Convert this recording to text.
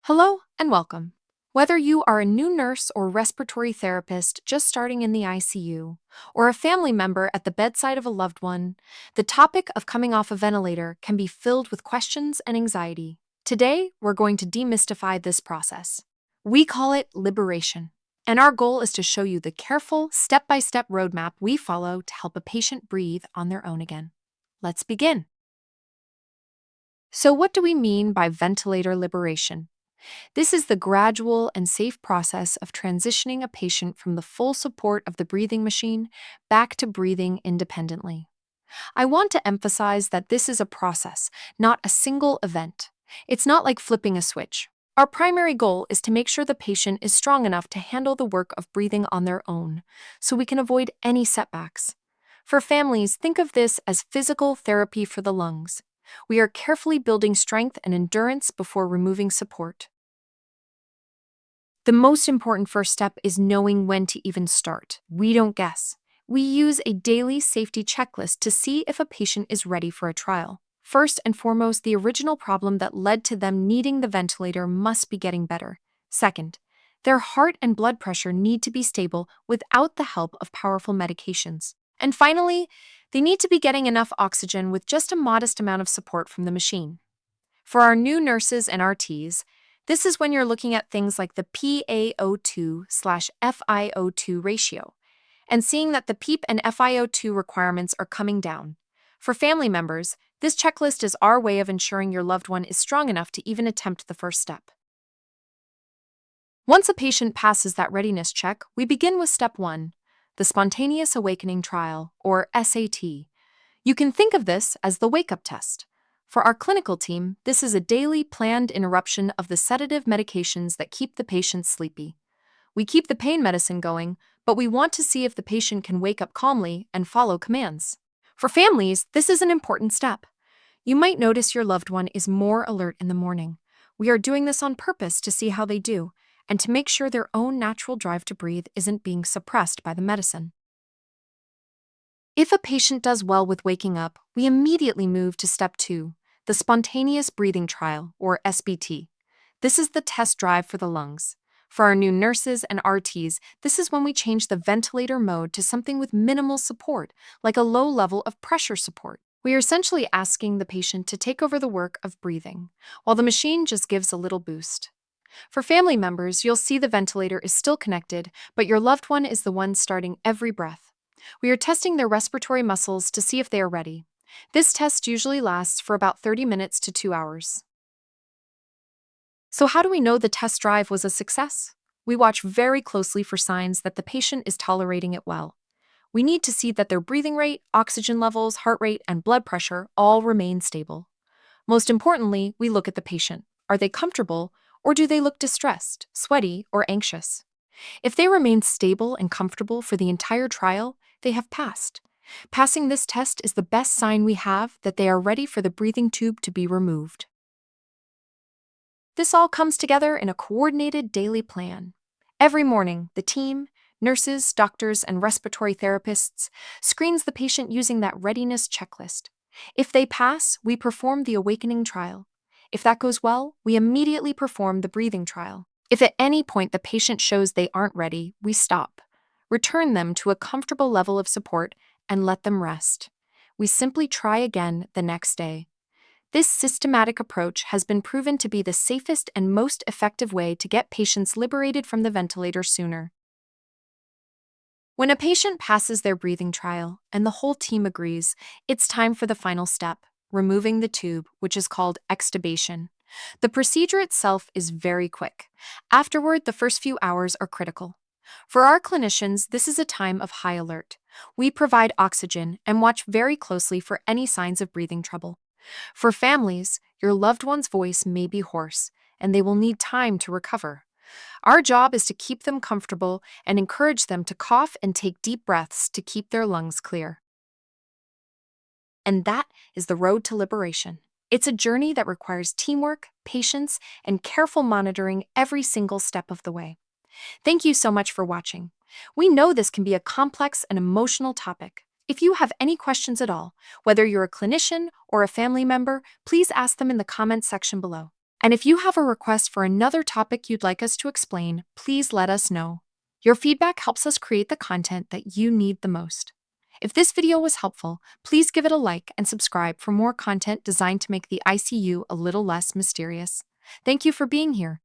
Hello and welcome. Whether you are a new nurse or respiratory therapist just starting in the ICU, or a family member at the bedside of a loved one, the topic of coming off a ventilator can be filled with questions and anxiety. Today, we're going to demystify this process. We call it liberation, and our goal is to show you the careful, step by step roadmap we follow to help a patient breathe on their own again. Let's begin. So, what do we mean by ventilator liberation? This is the gradual and safe process of transitioning a patient from the full support of the breathing machine back to breathing independently. I want to emphasize that this is a process, not a single event. It's not like flipping a switch. Our primary goal is to make sure the patient is strong enough to handle the work of breathing on their own, so we can avoid any setbacks. For families, think of this as physical therapy for the lungs. We are carefully building strength and endurance before removing support. The most important first step is knowing when to even start. We don't guess. We use a daily safety checklist to see if a patient is ready for a trial. First and foremost, the original problem that led to them needing the ventilator must be getting better. Second, their heart and blood pressure need to be stable without the help of powerful medications. And finally, they need to be getting enough oxygen with just a modest amount of support from the machine. For our new nurses and RTs, this is when you're looking at things like the PaO2/FiO2 ratio and seeing that the PEEP and FiO2 requirements are coming down. For family members, this checklist is our way of ensuring your loved one is strong enough to even attempt the first step. Once a patient passes that readiness check, we begin with step 1, the Spontaneous Awakening Trial, or SAT. You can think of this as the wake-up test. For our clinical team, this is a daily planned interruption of the sedative medications that keep the patient sleepy. We keep the pain medicine going, but we want to see if the patient can wake up calmly and follow commands. For families, this is an important step. You might notice your loved one is more alert in the morning. We are doing this on purpose to see how they do, and to make sure their own natural drive to breathe isn't being suppressed by the medicine. If a patient does well with waking up, we immediately move to step 2, the Spontaneous Breathing Trial, or SBT. This is the test drive for the lungs. For our new nurses and RTs, this is when we change the ventilator mode to something with minimal support, like a low level of pressure support. We are essentially asking the patient to take over the work of breathing, while the machine just gives a little boost. For family members, you'll see the ventilator is still connected, but your loved one is the one starting every breath. We are testing their respiratory muscles to see if they are ready. This test usually lasts for about 30 minutes to 2 hours. So how do we know the test drive was a success? We watch very closely for signs that the patient is tolerating it well. We need to see that their breathing rate, oxygen levels, heart rate, and blood pressure all remain stable. Most importantly, we look at the patient. Are they comfortable, or do they look distressed, sweaty, or anxious? If they remain stable and comfortable for the entire trial, they have passed. Passing this test is the best sign we have that they are ready for the breathing tube to be removed. This all comes together in a coordinated daily plan. Every morning, the team, nurses, doctors, and respiratory therapists, screens the patient using that readiness checklist. If they pass, we perform the awakening trial. If that goes well, we immediately perform the breathing trial. If at any point the patient shows they aren't ready, we stop, return them to a comfortable level of support, and let them rest. We simply try again the next day. This systematic approach has been proven to be the safest and most effective way to get patients liberated from the ventilator sooner. When a patient passes their breathing trial and the whole team agrees, it's time for the final step, removing the tube, which is called extubation. The procedure itself is very quick. Afterward, the first few hours are critical. For our clinicians, this is a time of high alert. We provide oxygen and watch very closely for any signs of breathing trouble. For families, your loved one's voice may be hoarse, and they will need time to recover. Our job is to keep them comfortable and encourage them to cough and take deep breaths to keep their lungs clear. And that is the road to liberation. It's a journey that requires teamwork, patience, and careful monitoring every single step of the way. Thank you so much for watching. We know this can be a complex and emotional topic. If you have any questions at all, whether you're a clinician or a family member, please ask them in the comments section below. And if you have a request for another topic you'd like us to explain, please let us know. Your feedback helps us create the content that you need the most. If this video was helpful, please give it a like and subscribe for more content designed to make the ICU a little less mysterious. Thank you for being here.